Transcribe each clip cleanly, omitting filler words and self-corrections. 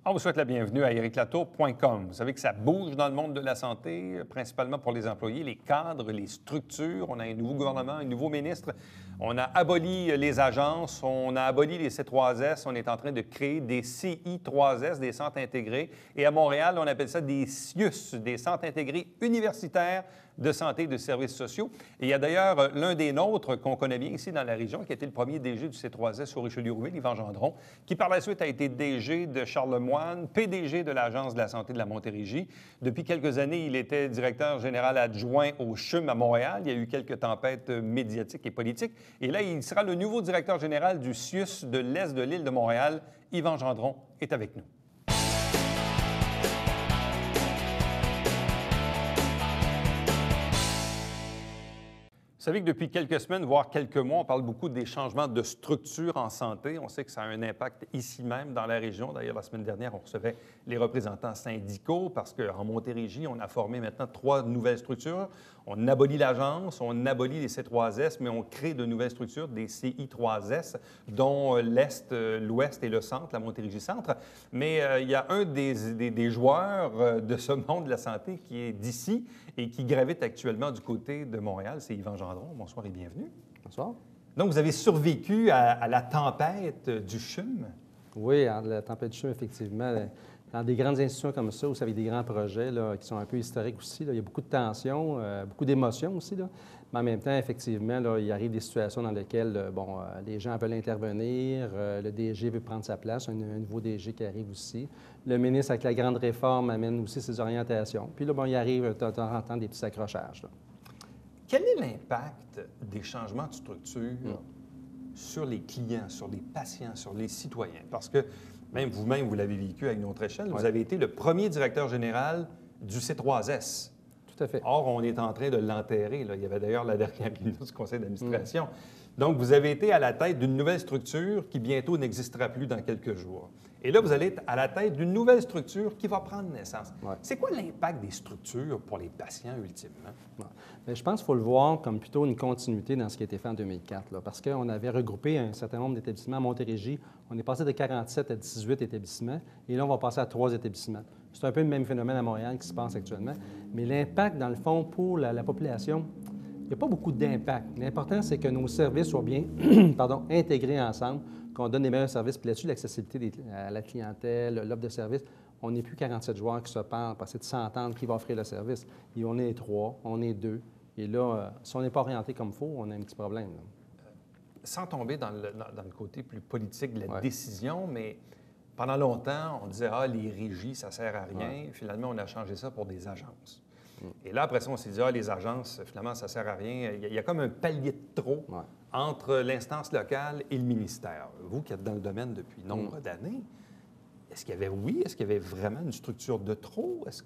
On vous souhaite la bienvenue à ericlatour.com. Vous savez que ça bouge dans le monde de la santé, principalement pour les employés, les cadres, les structures. On a un nouveau gouvernement, un nouveau ministre. On a aboli les agences, on a aboli les C3S. On est en train de créer des CI3S, des centres intégrés. Et à Montréal, on appelle ça des CIUS, des centres intégrés universitaires de santé et de services sociaux. Et il y a d'ailleurs l'un des nôtres qu'on connaît bien ici dans la région, qui a été le premier DG du C3S au Richelieu-Rouville, Yvan Gendron, qui par la suite a été DG de Charlemagne, PDG de l'Agence de la santé de la Montérégie. Depuis quelques années, il était directeur général adjoint au CHUM à Montréal. Il y a eu quelques tempêtes médiatiques et politiques. Et là, il sera le nouveau directeur général du CIUS de l'Est de l'île de Montréal. Yvan Gendron est avec nous. Vous savez que depuis quelques semaines, voire quelques mois, on parle beaucoup des changements de structure en santé. On sait que ça a un impact ici même dans la région. D'ailleurs, la semaine dernière, on recevait les représentants syndicaux parce qu'en Montérégie, on a formé maintenant 3 nouvelles structures. On abolit l'agence, on abolit les C3S, mais on crée de nouvelles structures, des CI3S, dont l'Est, l'Ouest et le Centre, la Montérégie-Centre. Mais il y a un des joueurs de ce monde de la santé qui est d'ici et qui gravite actuellement du côté de Montréal, c'est Yvan Gendron. Bonsoir et bienvenue. Bonsoir. Donc, vous avez survécu à la tempête du CHUM? Oui, la tempête du CHUM, effectivement. Dans des grandes institutions comme ça, aussi avec des grands projets là, qui sont un peu historiques aussi, là, il y a beaucoup de tensions, beaucoup d'émotions aussi. Là. Mais en même temps, effectivement, là, il arrive des situations dans lesquelles les gens veulent intervenir, le DG veut prendre sa place, un nouveau DG qui arrive aussi. Le ministre, avec la grande réforme, amène aussi ses orientations. Puis là, il arrive de temps en temps des petits accrochages. Là. Quel est l'impact des changements de structure sur les clients, sur les patients, sur les citoyens? Parce que même vous-même, vous l'avez vécu à une autre échelle. Vous avez été le premier directeur général du C3S. Tout à fait. Or, on est en train de l'enterrer. Là. Il y avait d'ailleurs la dernière réunion du conseil d'administration. Donc, vous avez été à la tête d'une nouvelle structure qui bientôt n'existera plus dans quelques jours. Et là, vous allez être à la tête d'une nouvelle structure qui va prendre naissance. Ouais. C'est quoi l'impact des structures pour les patients, ultimement? Ouais. Bien, je pense qu'il faut le voir comme plutôt une continuité dans ce qui a été fait en 2004, là, parce qu'on avait regroupé un certain nombre d'établissements à Montérégie. On est passé de 47 à 18 établissements, et là, on va passer à 3 établissements. C'est un peu le même phénomène à Montréal qui se passe actuellement. Mais l'impact, dans le fond, pour la population, il n'y a pas beaucoup d'impact. L'important, c'est que nos services soient bien intégrés ensemble, qu'on donne les meilleurs services. Puis là-dessus, l'accessibilité à la clientèle, l'offre de service, on n'est plus 47 joueurs qui se parlent, parce de s'entendre qui va offrir le service. Et on est 3, on est 2. Et là, si on n'est pas orienté comme il faut, on a un petit problème. Là. Sans tomber dans le côté plus politique de la décision, mais pendant longtemps, on disait « Ah, les régies, ça ne sert à rien. Ouais. » Finalement, on a changé ça pour des agences. Et là, après ça, on s'est dit, les agences, finalement, ça ne sert à rien. Il y a comme un palier de trop entre l'instance locale et le ministère. Vous qui êtes dans le domaine depuis nombre d'années, est-ce qu'il y avait vraiment une structure de trop? Est-ce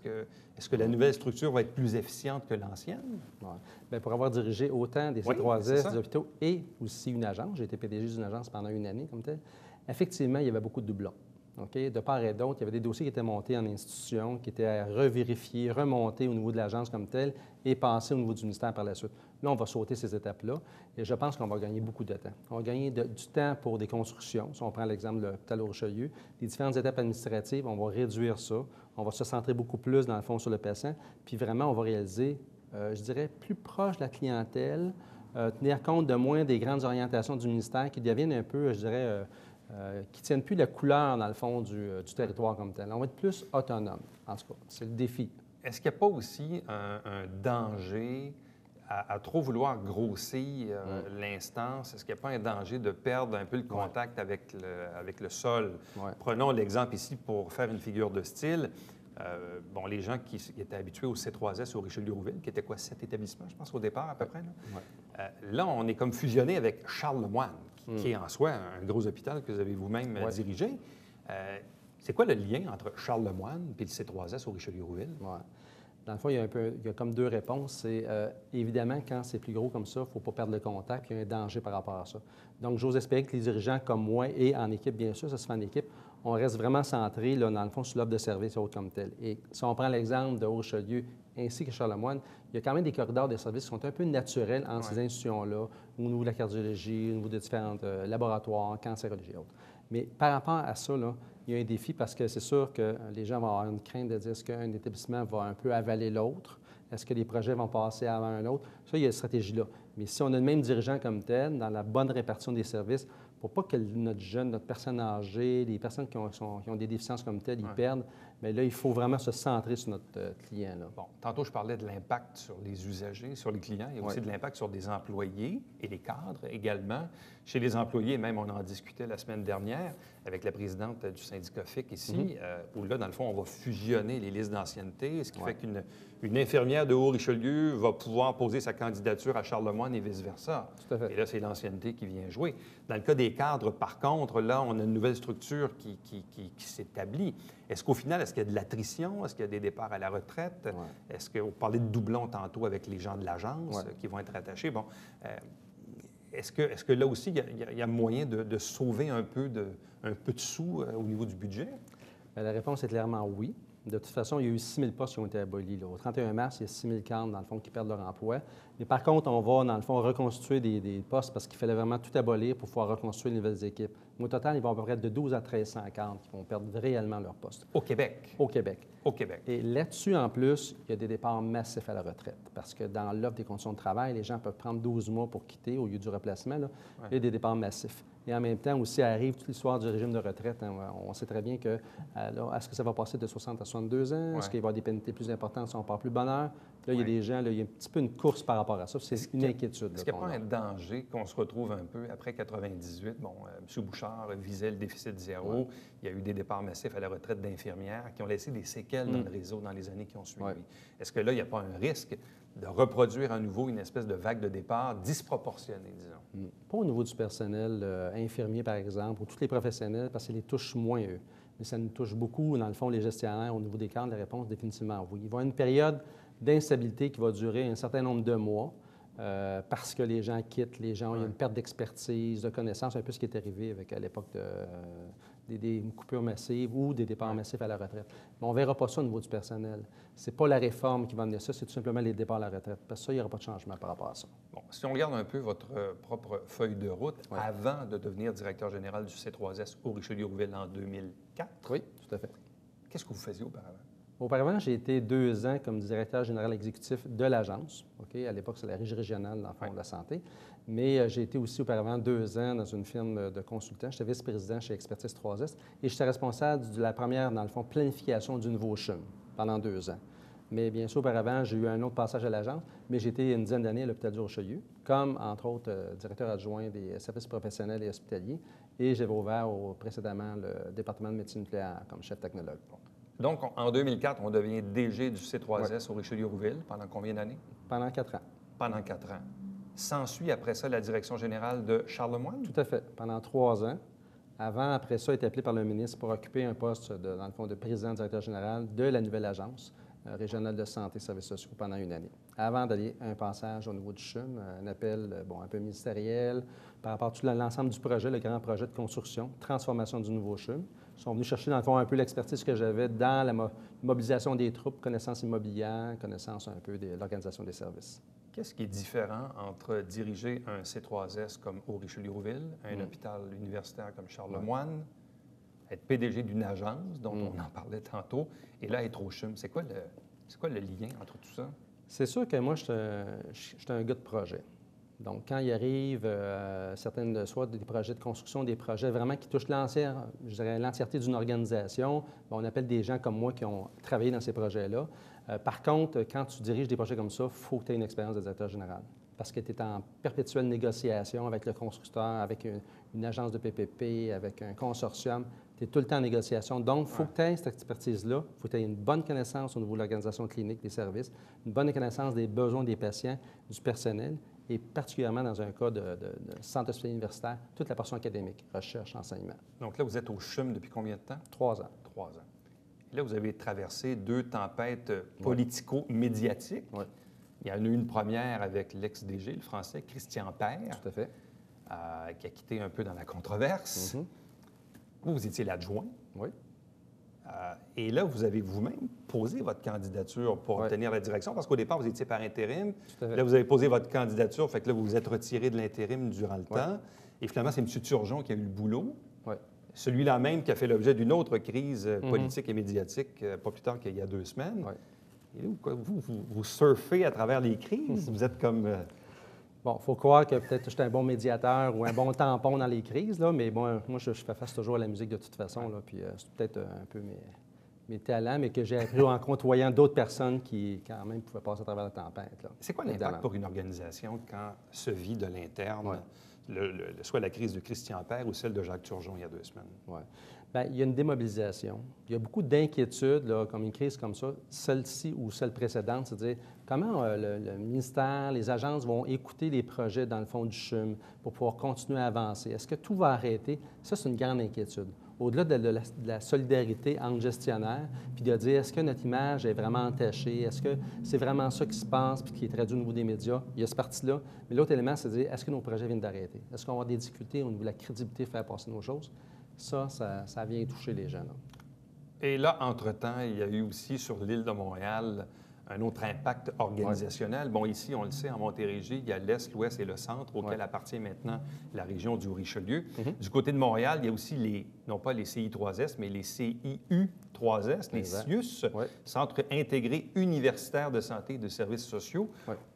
que la nouvelle structure va être plus efficiente que l'ancienne? Ouais. Bien, pour avoir dirigé autant des C3S, des hôpitaux et aussi une agence, j'ai été PDG d'une agence pendant une année comme tel, effectivement, il y avait beaucoup de doublons. Okay? De part et d'autre, il y avait des dossiers qui étaient montés en institution, qui étaient à revérifier, remonter au niveau de l'agence comme telle et passer au niveau du ministère par la suite. Là, on va sauter ces étapes-là et je pense qu'on va gagner beaucoup de temps. On va gagner du temps pour des constructions. Si on prend l'exemple de l'hôpital au Richelieu, les différentes étapes administratives, on va réduire ça. On va se centrer beaucoup plus, dans le fond, sur le patient. Puis vraiment, on va réaliser, je dirais, plus proche de la clientèle, tenir compte de moins des grandes orientations du ministère qui deviennent un peu, je dirais, qui ne tiennent plus la couleur, dans le fond, du territoire comme tel. On va être plus autonome, en tout cas. C'est le défi. Est-ce qu'il n'y a pas aussi un danger à trop vouloir grossir l'instance? Est-ce qu'il n'y a pas un danger de perdre un peu le contact avec le sol? Ouais. Prenons l'exemple ici pour faire une figure de style. Les gens qui étaient habitués au C3S au Richelieu-Rouville, qui était quoi, 7 établissements, je pense, au départ, à peu près. Là, on est comme fusionné avec Charlemagne, qui est en soi un gros hôpital que vous avez vous-même dirigé. C'est quoi le lien entre Charlemagne et le C3S au Richelieu-Rouville? Ouais. Dans le fond, il y a comme 2 réponses. C'est évidemment, quand c'est plus gros comme ça, il ne faut pas perdre le contact, puis il y a un danger par rapport à ça. Donc, j'ose espérer que les dirigeants comme moi et en équipe, bien sûr, ça se fait en équipe, on reste vraiment centré, là, dans le fond, sur l'offre de service et autres comme tel. Et si on prend l'exemple de Haut-Richelieu ainsi que Charlemagne, il y a quand même des corridors de services qui sont un peu naturels entre ces institutions-là, au niveau de la cardiologie, au niveau de différents laboratoires, cancérologie et autres. Mais par rapport à ça, là, il y a un défi parce que c'est sûr que les gens vont avoir une crainte de dire est-ce qu'un établissement va un peu avaler l'autre? Est-ce que les projets vont passer avant un autre? Ça, il y a cette stratégie-là. Mais si on a le même dirigeant comme tel, dans la bonne répartition des services, pour pas que notre jeune, notre personne âgée, les personnes qui ont des déficiences comme telles, ils perdent, mais là, il faut vraiment se centrer sur notre client. Là. Bon, tantôt, je parlais de l'impact sur les usagers, sur les clients. Il y a aussi de l'impact sur des employés et les cadres également. Chez les employés, même, on en discutait la semaine dernière avec la présidente du syndicat FIC ici, où là, dans le fond, on va fusionner les listes d'ancienneté, ce qui fait qu'une infirmière de Haut-Richelieu va pouvoir poser sa candidature à Charlemagne et vice-versa. Tout à fait. Et là, c'est l'ancienneté qui vient jouer. Dans le cas des cadres, par contre, là, on a une nouvelle structure qui s'établit. Est-ce qu'au final, est-ce qu'il y a de l'attrition? Est-ce qu'il y a des départs à la retraite? Est-ce qu'on parlait de doublons tantôt avec les gens de l'agence qui vont être attachés? Bon, est-ce que là aussi, il y a moyen de sauver un peu de sous au niveau du budget? Bien, la réponse est clairement oui. De toute façon, il y a eu 6 000 postes qui ont été abolis. Là. Au 31 mars, il y a 6 000 cadres, dans le fond, qui perdent leur emploi. Mais par contre, on va, dans le fond, reconstituer des postes parce qu'il fallait vraiment tout abolir pour pouvoir reconstruire les nouvelles équipes. Mais au total, il va y avoir à peu près de 12 à 1300 cadres qui vont perdre réellement leur poste. Au Québec? Au Québec. Au Québec. Et là-dessus, en plus, il y a des départs massifs à la retraite. Parce que dans l'offre des conditions de travail, les gens peuvent prendre 12 mois pour quitter au lieu du remplacement. Là. Il y a des départs massifs. Et en même temps, aussi, arrive toute l'histoire du régime de retraite. Hein. On sait très bien que, est-ce que ça va passer de 60 à 62 ans? Est-ce qu'il va y avoir des pénalités plus importantes si on part plus bonne heure? Là, il y a des gens, là, il y a un petit peu une course par rapport à ça. C'est une inquiétude. Est-ce qu'il n'y a pas un danger qu'on se retrouve un peu après 98? Bon, M. Bouchard visait le déficit zéro. Il y a eu des départs massifs à la retraite d'infirmières qui ont laissé des séquelles dans le réseau dans les années qui ont suivi. Est-ce que là, il n'y a pas un risque de reproduire à nouveau une espèce de vague de départ disproportionnée, disons? Pas au niveau du personnel infirmier, par exemple, ou tous les professionnels, parce que ça les touche moins, eux. Mais ça nous touche beaucoup, dans le fond, les gestionnaires, au niveau des cadres, la réponse, définitivement oui. Il va y avoir une période d'instabilité qui va durer un certain nombre de mois parce que les gens quittent, il y a une perte d'expertise, de connaissances, un peu ce qui est arrivé avec, à l'époque des coupures massives ou des départs massifs à la retraite. Mais on ne verra pas ça au niveau du personnel. Ce n'est pas la réforme qui va amener ça, c'est tout simplement les départs à la retraite. Parce que ça, il n'y aura pas de changement par rapport à ça. Bon, si on regarde un peu votre propre feuille de route, avant de devenir directeur général du C3S au Richelieu-Rouville en 2004. Oui, tout à fait. Qu'est-ce que vous faisiez auparavant? Auparavant, j'ai été 2 ans comme directeur général exécutif de l'agence. À l'époque, c'est la Régie régionale, dans le fond, de la santé. Mais j'ai été aussi auparavant 2 ans dans une firme de consultants. J'étais vice-président chez Expertise 3S et j'étais responsable de la première, dans le fond, planification du nouveau CHUM pendant 2 ans. Mais bien sûr, auparavant, j'ai eu un autre passage à l'agence, mais j'ai été une dizaine d'années à l'hôpital du Richelieu, comme, entre autres, directeur adjoint des services professionnels et hospitaliers. Et j'avais ouvert précédemment le département de médecine nucléaire comme chef technologue. Donc, en 2004, on devient DG du C3S au Richelieu-Rouville. Pendant combien d'années? Pendant 4 ans. Pendant 4 ans. S'ensuit après ça la direction générale de Charlemagne? Tout à fait. Pendant 3 ans. Après ça, été appelé par le ministre pour occuper un poste, dans le fond, de président-directeur général de la nouvelle agence régionale de santé et services sociaux pendant 1 année. Avant d'aller un passage au niveau du CHUM, un appel un peu ministériel par rapport à tout l'ensemble du projet, le grand projet de construction, transformation du nouveau CHUM. Ils sont venus chercher, dans le fond, un peu l'expertise que j'avais dans la mobilisation des troupes, connaissance immobilière, connaissance un peu de l'organisation des services. Qu'est-ce qui est différent entre diriger un C3S comme au Richelieu-Rouville, un hôpital universitaire comme Charlemagne, être PDG d'une agence dont on en parlait tantôt, et là, être au CHUM? C'est quoi le lien entre tout ça? C'est sûr que moi, je suis un gars de projet. Donc, quand il arrive soit des projets de construction, des projets vraiment qui touchent l'entièreté d'une organisation, on appelle des gens comme moi qui ont travaillé dans ces projets-là. Par contre, quand tu diriges des projets comme ça, il faut que tu aies une expérience de directeur général parce que tu es en perpétuelle négociation avec le constructeur, avec une agence de PPP, avec un consortium. Tu es tout le temps en négociation. Donc, il faut que tu aies cette expertise-là. Il faut que tu aies une bonne connaissance au niveau de l'organisation clinique, des services, une bonne connaissance des besoins des patients, du personnel, et particulièrement dans un cas de centre hospitalier universitaire, toute la portion académique, recherche, enseignement. Donc là, vous êtes au CHUM depuis combien de temps? 3 ans. 3 ans. Et là, vous avez traversé 2 tempêtes politico-médiatiques. Oui. Il y en a eu une première avec l'ex-DG, le Français, Christian Père, Tout à fait. qui a quitté un peu dans la controverse. Vous étiez l'adjoint. Oui. Et là, vous avez vous-même posé votre candidature pour obtenir la direction, parce qu'au départ, vous étiez par intérim. Là, vous avez posé votre candidature, fait que là, vous vous êtes retiré de l'intérim durant le temps. Et finalement, c'est M. Turgeon qui a eu le boulot. Celui-là même qui a fait l'objet d'une autre crise politique et médiatique, pas plus tard qu'il y a 2 semaines. Et là, vous surfez à travers les crises. Vous êtes comme... Bon, il faut croire que peut-être je suis un bon médiateur ou un bon tampon dans les crises, là, mais bon, moi, je fais face toujours à la musique de toute façon. Là, puis c'est peut-être un peu mes talents, mais que j'ai appris en côtoyant d'autres personnes qui, quand même, pouvaient passer à travers la tempête. C'est quoi l'impact pour une organisation quand se vit de l'interne, soit la crise de Christian Père ou celle de Jacques Turgeon il y a 2 semaines? Bien, il y a une démobilisation. Il y a beaucoup d'inquiétudes, comme une crise comme ça, celle-ci ou celle précédente, c'est-à-dire comment le ministère, les agences vont écouter les projets, dans le fond, du CHUM pour pouvoir continuer à avancer. Est-ce que tout va arrêter? Ça, c'est une grande inquiétude. Au-delà de la solidarité entre gestionnaires, puis de dire est-ce que notre image est vraiment entachée, est-ce que c'est vraiment ça qui se passe puis qui est traduit au niveau des médias, il y a ce parti-là. Mais l'autre élément, c'est de dire est-ce que nos projets viennent d'arrêter? Est-ce qu'on va avoir des difficultés au niveau de la crédibilité de faire passer nos choses? Ça vient toucher les gens. Là. Et là, entre-temps, il y a eu aussi sur l'île de Montréal un autre impact organisationnel. Bon, ici, on le sait, en Montérégie, il y a l'Est, l'Ouest et le Centre, auquel appartient maintenant la région du Richelieu. Du côté de Montréal, il y a aussi non pas les CI3S, mais les CIU3S, les CIUS, Centres intégrés universitaires de santé et de services sociaux.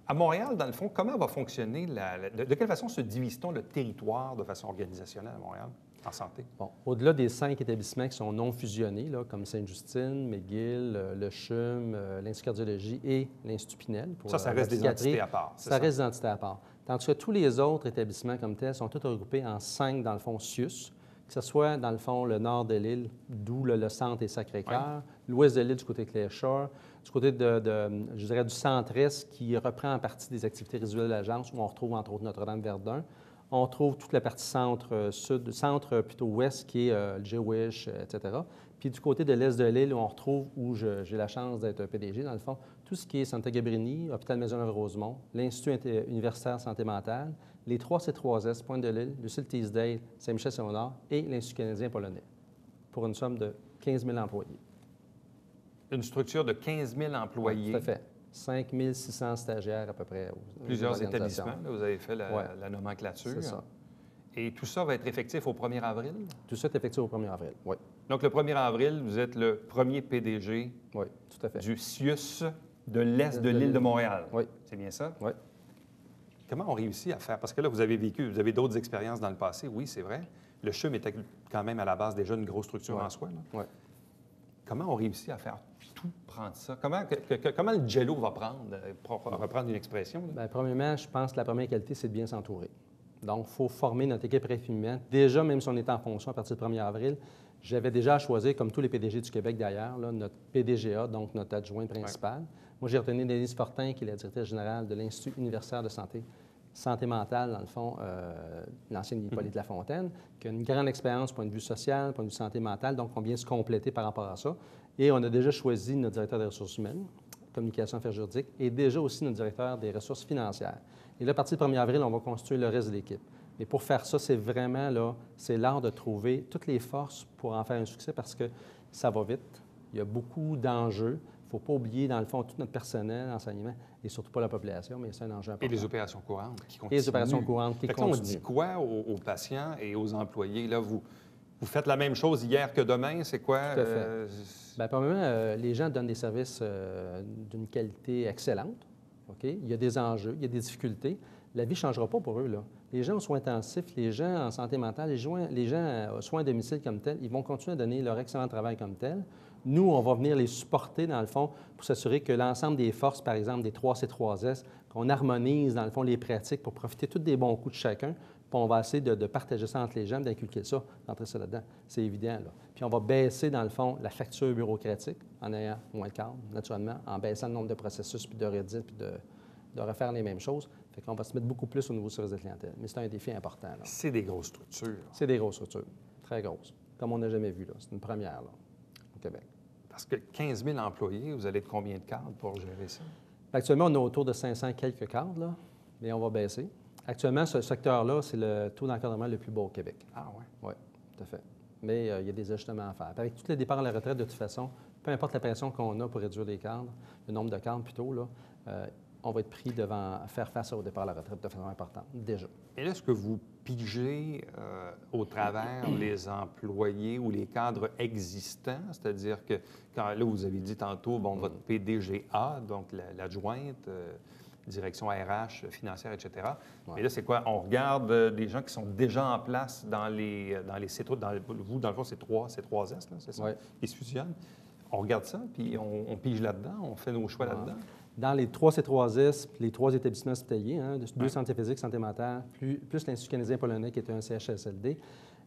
À Montréal, dans le fond, comment va fonctionner, de quelle façon se divise-t-on le territoire de façon organisationnelle à Montréal? En santé. Bon, au-delà des 5 établissements qui sont non fusionnés, là, comme Sainte-Justine, McGill, le CHUM, l'Institut cardiologie et l'Institut Pinel. Ça reste des entités à part. Ça reste des entités à part. Tandis que tous les autres établissements comme tels sont tous regroupés en 5, dans le fond, CIUS, que ce soit, dans le fond, le nord de l'île, d'où le centre et Sacré-Cœur, l'ouest de l'île du côté de Clare-Shore, du côté je dirais, du centre-est, qui reprend en partie des activités résiduelles de l'agence, où on retrouve, entre autres, Notre-Dame-Verdun. On trouve toute la partie centre-sud, centre plutôt ouest, qui est le Jewish, etc. Puis du côté de l'est de l'île, où j'ai la chance d'être PDG, dans le fond, tout ce qui est Santa Gabrini, Hôpital Maisonneuve-Rosemont, l'Institut universitaire santé mentale, les 3 C3S, Pointe de l'Île, Lucille-Teasdale, Saint-Michel-Saint-Honoré et l'Institut canadien polonais, pour une somme de 15 000 employés. Une structure de 15 000 employés. Oui, tout à fait. 5 600 stagiaires à peu près. Plusieurs établissements, là, vous avez fait la nomenclature. C'est ça. Et tout ça va être effectif au 1er avril? Tout ça est effectif au 1er avril, oui. Donc, le 1er avril, vous êtes le premier PDG tout à fait. du CIUS de l'Est de l'île de Montréal. Oui. C'est bien ça? Oui. Comment on réussit à faire? Parce que là, vous avez d'autres expériences dans le passé, oui, c'est vrai. Le CHUM était quand même à la base déjà une grosse structure en soi. Oui. Comment on réussit à faire tout prendre ça? Comment le jello va prendre, pour reprendre une expression? Bien, premièrement, je pense que la première qualité, c'est de bien s'entourer. Donc, il faut former notre équipe rapidement. Déjà, même si on est en fonction à partir du 1er avril, j'avais déjà choisi, comme tous les PDG du Québec d'ailleurs, notre PDGA, donc notre adjoint principal. Moi, j'ai retenu Denise Fortin, qui est la directrice générale de l'Institut universitaire de santé mentale, dans le fond, l'ancienne Hippolyte Lafontaine, qui a une grande expérience du point de vue social, du point de vue santé mentale, donc on vient se compléter par rapport à ça. Et on a déjà choisi notre directeur des ressources humaines, communication affaires juridiques, et déjà aussi notre directeur des ressources financières. Et là, à partir du 1er avril, on va constituer le reste de l'équipe. Mais pour faire ça, c'est vraiment c'est l'art de trouver toutes les forces pour en faire un succès parce que ça va vite. Il y a beaucoup d'enjeux. Il ne faut pas oublier, dans le fond, tout notre personnel, enseignement, et surtout pas la population, mais c'est un enjeu important. Et les opérations courantes qui continuent. Et les opérations courantes qui continuent. On dit quoi aux patients et aux employés? Là, vous faites la même chose hier que demain, c'est quoi? Tout à fait. Bien, premièrement, les gens donnent des services d'une qualité excellente. OK? Il y a des enjeux, il y a des difficultés. La vie ne changera pas pour eux. Là. Les gens aux soins intensifs, les gens en santé mentale, les gens aux soins à domicile comme tel, ils vont continuer à donner leur excellent travail comme tel. Nous, on va venir les supporter, dans le fond, pour s'assurer que l'ensemble des forces, par exemple, des 3 C3S, qu'on harmonise, dans le fond, les pratiques pour profiter tous des bons coups de chacun. Puis on va essayer de partager ça entre les gens, d'inculquer ça, d'entrer ça là-dedans. C'est évident, là. Puis on va baisser, dans le fond, la facture bureaucratique en ayant moins de cadres, naturellement, en baissant le nombre de processus, puis de redire, puis de refaire les mêmes choses. Fait qu'on va se mettre beaucoup plus au niveau du service de clientèle. Mais c'est un défi important. Là. C'est des grosses structures. C'est des grosses structures, très grosses, comme on n'a jamais vu. C'est une première là, au Québec. Parce que 15 000 employés, vous allez être combien de cadres pour gérer ça? Actuellement, on est autour de 500 quelques cadres, là, mais on va baisser. Actuellement, ce secteur-là, c'est le taux d'encadrement le plus bas au Québec. Ah oui? Oui, tout à fait. mais il y a des ajustements à faire. Puis avec tous les départs à la retraite, de toute façon, peu importe la pression qu'on a pour réduire les cadres, le nombre de cadres plutôt, là, on va être pris devant faire face au départ à la retraite de façon importante, déjà. Et là, est-ce que vous pigez au travers les employés ou les cadres existants? C'est-à-dire que, quand là, vous avez dit tantôt, bon, votre PDGA, donc l'adjointe, direction RH, financière, etc. Ouais. Mais là, c'est quoi? On regarde des gens qui sont déjà en place dans les C3, vous, dans le fond, c'est 3S, là, c'est ça? Oui. Qui se fusionnent. On regarde ça, puis on pige là-dedans, on fait nos choix là-dedans. Dans les 3 C3S, les 3 établissements hospitaliers, 2 santé physique, santé mentale, plus l'Institut canadien polonais qui est un CHSLD,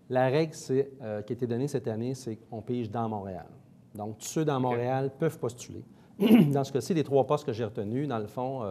la règle qui a été donnée cette année, c'est qu'on pige dans Montréal. Donc, tous ceux dans Montréal peuvent postuler. Dans ce cas-ci, les 3 postes que j'ai retenus, dans le fond,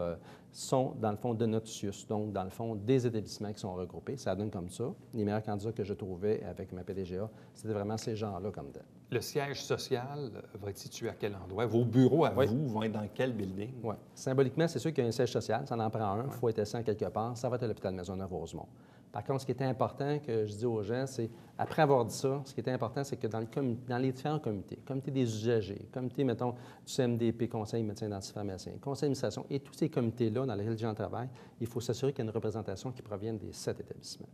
sont dans le fond de notre CIUS, donc dans le fond des établissements qui sont regroupés. Ça donne comme ça. Les meilleurs candidats que je trouvais avec ma PDGA, c'était vraiment ces gens-là comme tel. Le siège social va être situé à quel endroit? Vos bureaux à vous vont être dans quel building? Oui. Symboliquement, c'est sûr qu'il y a un siège social. Ça en prend un. Il faut être assis quelque part. Ça va être à l'hôpital Maisonneuve-Rosemont. Par contre, ce qui est important que je dis aux gens, c'est, après avoir dit ça, ce qui est important, c'est que dans les différents comités, comité des usagers, comité, mettons, du CMDP, Conseil médecin dentiste pharmacien, Conseil d'administration, et tous ces comités-là dans lesquels j'en travaille, il faut s'assurer qu'il y a une représentation qui provienne des 7 établissements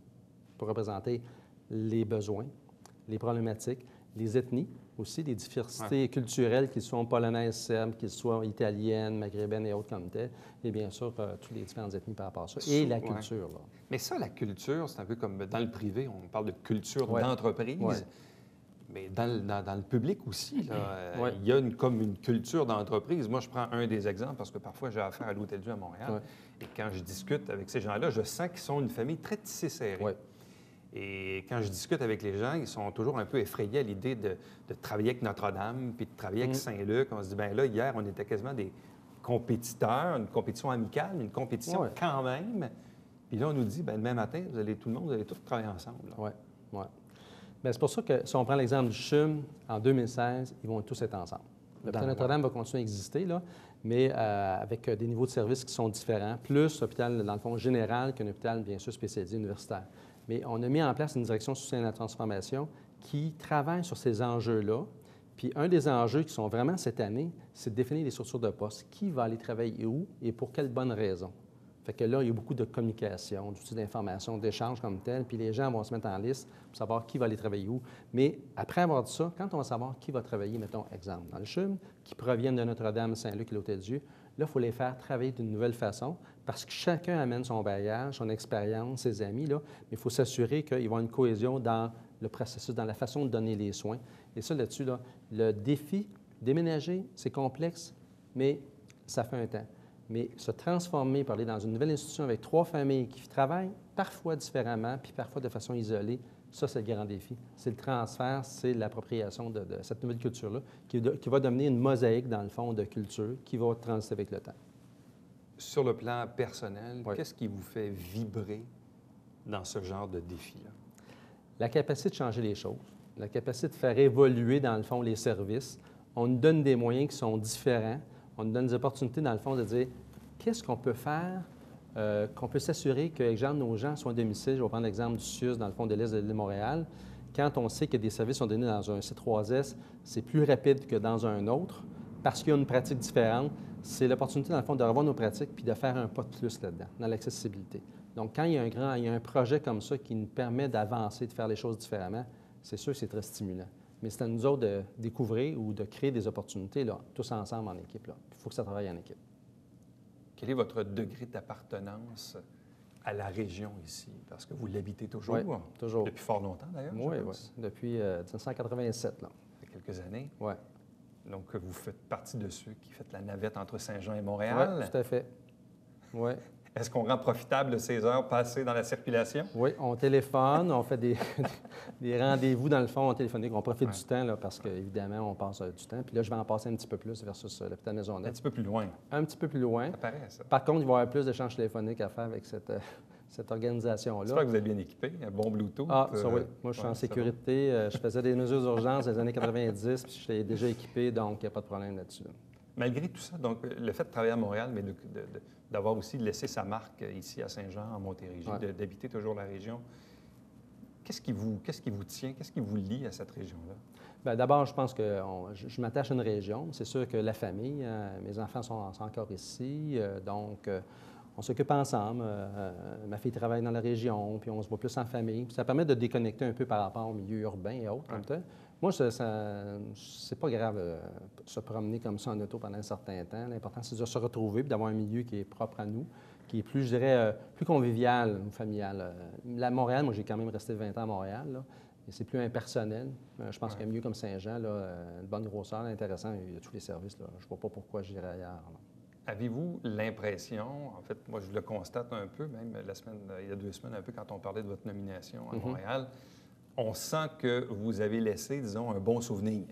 pour représenter les besoins, les problématiques, les ethnies aussi, les diversités culturelles, qu'ils soient polonaises, serbes, qu'ils soient italiennes, maghrébines et autres comme telles, et bien sûr, toutes les différentes ethnies par rapport à ça, et la culture. Là. Mais ça, la culture, c'est un peu comme dans le privé, on parle de culture d'entreprise, mais dans le public aussi, là, il y a comme une culture d'entreprise. Moi, je prends un des exemples parce que parfois, j'ai affaire à l'Hôtel-Dieu à Montréal, et quand je discute avec ces gens-là, je sens qu'ils sont une famille très tissée serrée. Et quand je discute avec les gens, ils sont toujours un peu effrayés à l'idée de travailler avec Notre-Dame, puis de travailler avec Saint-Luc. On se dit, bien là, hier, on était quasiment des compétiteurs, une compétition amicale, mais une compétition quand même. Puis là, on nous dit, bien, demain matin, tout le monde, vous allez tous travailler ensemble. Oui, oui. Bien, c'est pour ça que si on prend l'exemple du CHUM, en 2016, ils vont tous être ensemble. L'hôpital Notre-Dame va continuer à exister, là, mais avec des niveaux de services qui sont différents, plus l'hôpital, dans le fond, général qu'un hôpital, bien sûr, spécialisé universitaire. Mais on a mis en place une direction soutien à la transformation qui travaille sur ces enjeux-là. Puis un des enjeux qui sont vraiment cette année, c'est de définir les structures de poste. Qui va aller travailler où et pour quelles bonnes raisons? Fait que là, il y a beaucoup de communication, d'outils d'information, d'échanges comme tel, puis les gens vont se mettre en liste pour savoir qui va aller travailler où. Mais après avoir dit ça, quand on va savoir qui va travailler, mettons, exemple, dans le CHUM, qui proviennent de Notre-Dame, Saint-Luc et l'Hôtel-Dieu, là, il faut les faire travailler d'une nouvelle façon parce que chacun amène son bagage, son expérience, ses amis, là, mais il faut s'assurer qu'ils vont avoir une cohésion dans le processus, dans la façon de donner les soins. Et ça, là-dessus, là, le défi, déménager, c'est complexe, mais ça fait un temps. Mais se transformer, par aller dans une nouvelle institution avec 3 familles qui travaillent parfois différemment, puis parfois de façon isolée, ça, c'est le grand défi. C'est le transfert, c'est l'appropriation de cette nouvelle culture-là qui va devenir une mosaïque, dans le fond, de culture qui va transiter avec le temps. Sur le plan personnel, qu'est-ce qui vous fait vibrer dans ce genre de défi-là? La capacité de changer les choses, la capacité de faire évoluer, dans le fond, les services. On nous donne des moyens qui sont différents. On nous donne des opportunités, dans le fond, de dire qu'est-ce qu'on peut faire, qu'on peut s'assurer que, exemple, nos gens soient à domicile. Je vais prendre l'exemple du CIUS, dans le fond de l'Est de l'île de Montréal. Quand on sait que des services sont donnés dans un C3S, c'est plus rapide que dans un autre parce qu'il y a une pratique différente. C'est l'opportunité, dans le fond, de revoir nos pratiques puis de faire un pas de plus là-dedans, dans l'accessibilité. Donc, quand il y a un projet comme ça qui nous permet d'avancer, de faire les choses différemment, c'est sûr que c'est très stimulant. Mais c'est à nous autres de découvrir ou de créer des opportunités, là, tous ensemble en équipe. Il faut que ça travaille en équipe. Quel est votre degré d'appartenance à la région ici? Parce que vous l'habitez toujours. Oui, toujours. Depuis fort longtemps, d'ailleurs. Oui, depuis 1987. Là. Ça fait quelques années. Oui. Donc, vous faites partie de ceux qui font la navette entre Saint-Jean et Montréal. Oui, tout à fait. Oui. Est-ce qu'on rend profitable ces heures passées dans la circulation? Oui, on téléphone, on fait des rendez-vous dans le fond, on téléphonique. On profite du temps là, parce qu'évidemment, on passe du temps. Puis là, je vais en passer un petit peu plus versus l'hôpital Maisonneuve. Un petit peu plus loin. Un petit peu plus loin. Ça paraît, ça. Par contre, il va y avoir plus d'échanges téléphoniques à faire avec cette organisation-là. J'espère que vous êtes bien équipé, un bon Bluetooth. Ah, ça oui. Moi, je suis en sécurité. Je faisais des mesures d'urgence dans les années 90, puis j'étais déjà équipé, donc il n'y a pas de problème là-dessus. Malgré tout ça, donc le fait de travailler à Montréal, mais d'avoir aussi laissé sa marque ici à Saint-Jean, en Montérégie, d'habiter toujours la région, Qu'est-ce qui vous tient, qu'est-ce qui vous lie à cette région-là? Bien, d'abord, je pense que je m'attache à une région. C'est sûr que la famille, mes enfants sont encore ici, donc on s'occupe ensemble. Ma fille travaille dans la région, puis on se voit plus en famille. Puis ça permet de déconnecter un peu par rapport au milieu urbain et autres. Comme ça. Moi, c'est pas grave de se promener comme ça en auto pendant un certain temps. L'important, c'est de se retrouver et d'avoir un milieu qui est propre à nous, qui est plus, je dirais, plus convivial, familial. À Montréal, moi, j'ai quand même resté 20 ans à Montréal, là, et c'est plus impersonnel. Je pense qu'un milieu comme Saint-Jean, là, une bonne grosseur, intéressant, il y a tous les services. Là. Je ne vois pas pourquoi j'irais ailleurs. Là. Avez-vous l'impression, en fait, moi, je le constate un peu, même il y a 2 semaines, un peu, quand on parlait de votre nomination à Montréal, on sent que vous avez laissé, disons, un bon souvenir.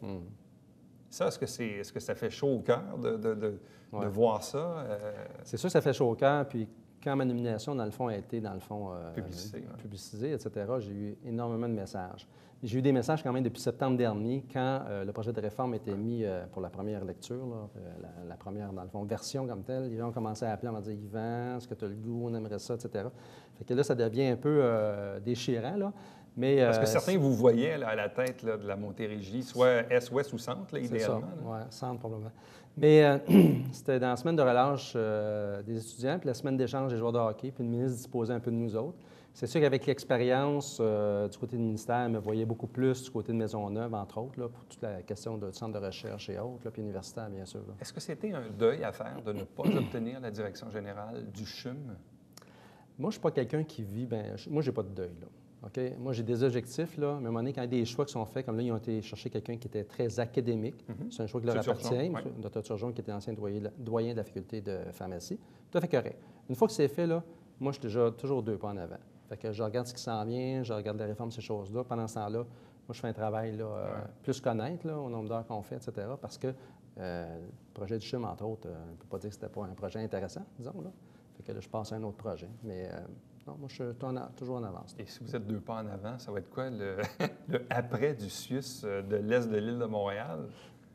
Ça, est-ce que ça fait chaud au cœur de voir ça? C'est sûr que ça fait chaud au cœur. Puis quand ma nomination, dans le fond, a été, publicisée, etc., j'ai eu énormément de messages. J'ai eu des messages quand même depuis septembre dernier, quand le projet de réforme a été mis pour la première lecture, là, la première, dans le fond, version comme telle. Les gens ont commencé à appeler, on m'a dit « Yvan, est-ce que tu as le goût? On aimerait ça, etc. » Fait que là, ça devient un peu déchirant, là. Mais, parce que certains vous voyaient là, à la tête là, de la Montérégie, soit Est, Ouest ou Centre, là, idéalement. Oui, Centre, probablement. Mais c'était dans la semaine de relâche des étudiants, puis la semaine d'échange des joueurs de hockey, puis le ministre disposait un peu de nous autres. C'est sûr qu'avec l'expérience du côté du ministère, il me voyait beaucoup plus du côté de Maisonneuve, entre autres, là, pour toute la question de centre de recherche et autres, là, puis universitaire, bien sûr. Là. Est-ce que c'était un deuil à faire de ne pas obtenir la direction générale du CHUM? Moi, je ne suis pas quelqu'un qui vit... moi, je n'ai pas de deuil, là. OK? Moi, j'ai des objectifs, là, mais à un moment donné, quand il y a des choix qui sont faits, comme là, ils ont été chercher quelqu'un qui était très académique. C'est un choix qui leur appartient. Dr. Turgeon, qui était ancien doyen de la faculté de pharmacie. Tout à fait correct. Une fois que c'est fait, là, moi, je suis déjà toujours 2 pas en avant. Fait que je regarde ce qui s'en vient, je regarde les réformes, ces choses-là. Pendant ce temps-là, moi, je fais un travail là, plus connaître là, au nombre d'heures qu'on fait, etc. Parce que le projet du CHUM, entre autres, on ne peut pas dire que ce n'était pas un projet intéressant, disons. Là. Fait que là, je passe à un autre projet. Mais non, moi, je suis toujours en avance. Et si vous êtes 2 pas en avant, ça va être quoi le après du CIUS de l'Est de l'île de Montréal?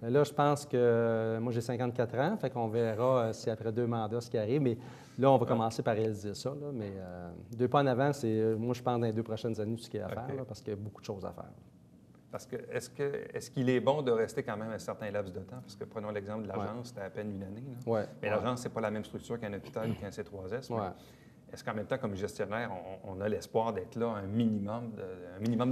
Bien là, je pense que moi, j'ai 54 ans, fait qu'on verra si après 2 mandats ce qui arrive. Mais là, on va commencer par réaliser ça. Là, mais 2 pas en avant, c'est moi, je pense dans les 2 prochaines années tout ce qu'il y a à faire, là, parce qu'il y a beaucoup de choses à faire. Parce que est-ce qu'il est bon de rester quand même un certain laps de temps? Parce que prenons l'exemple de l'agence, c'était à peine 1 année. Là. Mais l'agence, c'est pas la même structure qu'un hôpital ou qu'un C3S. Est-ce qu'en même temps, comme gestionnaire, on a l'espoir d'être là un minimum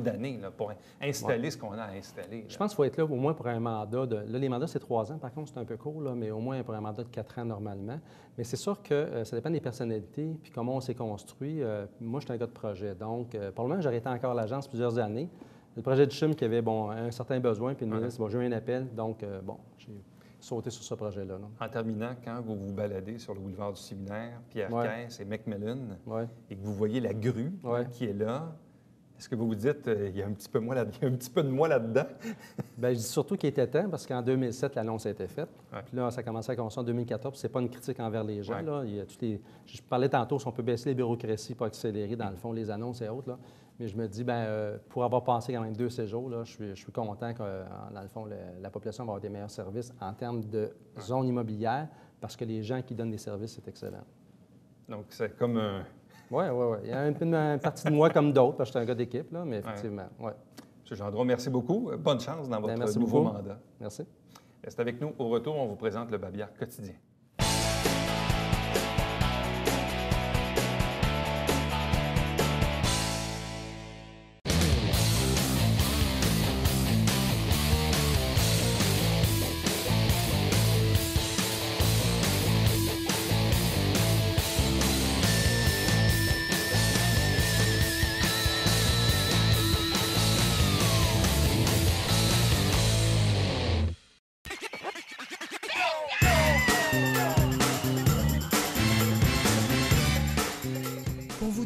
d'années pour installer ce qu'on a à installer? Là? Je pense qu'il faut être là au moins pour un mandat. Là, les mandats, c'est 3 ans. Par contre, c'est un peu court, là, mais au moins pour un mandat de 4 ans normalement. Mais c'est sûr que ça dépend des personnalités puis comment on s'est construit. Moi, je suis un gars de projet. Donc, pour le moment, j'aurais été encore à l'agence plusieurs années. Le projet du CHUM qui avait un certain besoin, puis le ministre, j'ai eu un appel. Donc, j'ai sauter sur ce projet-là. En terminant, quand vous vous baladez sur le boulevard du Séminaire, Pierre-Caisse et Macmillan, et que vous voyez la grue qui est là, est-ce que vous vous dites il y a un petit peu de moi là-dedans? Bien, je dis surtout qu'il était temps, parce qu'en 2007, l'annonce a été faite. Puis là, ça a commencé à construire en 2014. Ce n'est pas une critique envers les gens. Là. Il y a je parlais tantôt, si on peut baisser les bureaucraties pour accélérer, dans le fond, les annonces et autres. Là. Mais je me dis, bien, pour avoir passé quand même 2 séjours, là, je suis content que, dans le fond, la population va avoir des meilleurs services en termes de zone immobilière, parce que les gens qui donnent des services, c'est excellent. Donc, c'est comme un... Oui. Il y a une partie de moi comme d'autres, parce que je suis un gars d'équipe, là, mais effectivement, oui. M. Gendron, merci beaucoup. Bonne chance dans votre nouveau mandat. Merci. Restez avec nous. Au retour, on vous présente le Babillard quotidien.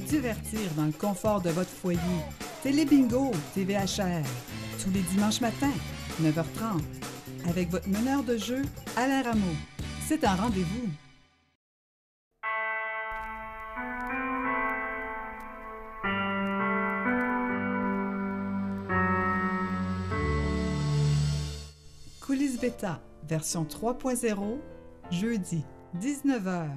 Divertir dans le confort de votre foyer. Télébingo, TVHR, tous les dimanches matins, 9h30, avec votre meneur de jeu, Alain Rameau. C'est un rendez-vous. Coulisses Bêta, version 3.0, jeudi, 19h.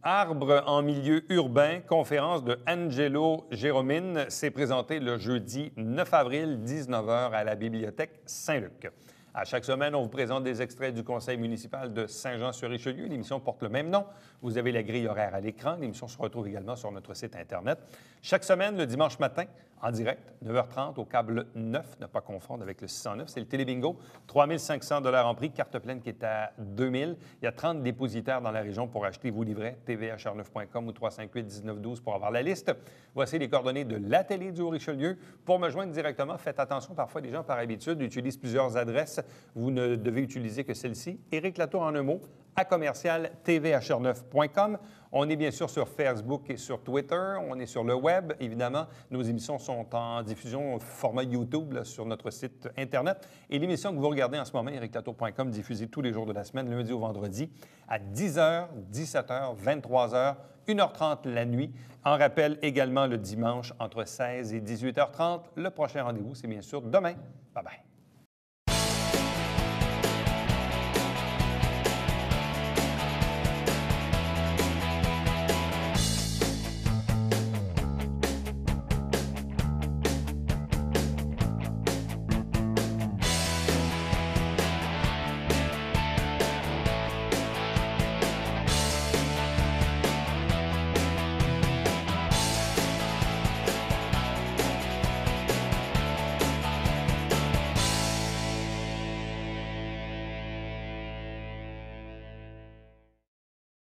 Arbre en milieu urbain, conférence de Angelo Géromine, s'est présentée le jeudi 9 avril, 19h, à la Bibliothèque Saint-Luc. À chaque semaine, on vous présente des extraits du conseil municipal de Saint-Jean-sur-Richelieu. L'émission porte le même nom. Vous avez la grille horaire à l'écran. L'émission se retrouve également sur notre site Internet. Chaque semaine, le dimanche matin, en direct, 9h30, au câble 9, ne pas confondre avec le 609. C'est le Télébingo, 3 500 $ en prix, carte pleine qui est à 2 000. Il y a 30 dépositaires dans la région pour acheter vos livrets, tvhr9.com ou 358-1912 pour avoir la liste. Voici les coordonnées de la télé du Haut-Richelieu. Pour me joindre directement, faites attention, parfois les gens, par habitude, utilisent plusieurs adresses. Vous ne devez utiliser que celle-ci. Éric Latour en un mot, à commercial tvhr9.com. On est bien sûr sur Facebook et sur Twitter. On est sur le web, évidemment. Nos émissions sont en diffusion format YouTube là, sur notre site Internet. Et l'émission que vous regardez en ce moment, ériclatour.com, diffusée tous les jours de la semaine, lundi au vendredi, à 10h, 17h, 23h, 1h30 la nuit. En rappel également le dimanche entre 16 et 18h30. Le prochain rendez-vous, c'est bien sûr demain. Bye-bye.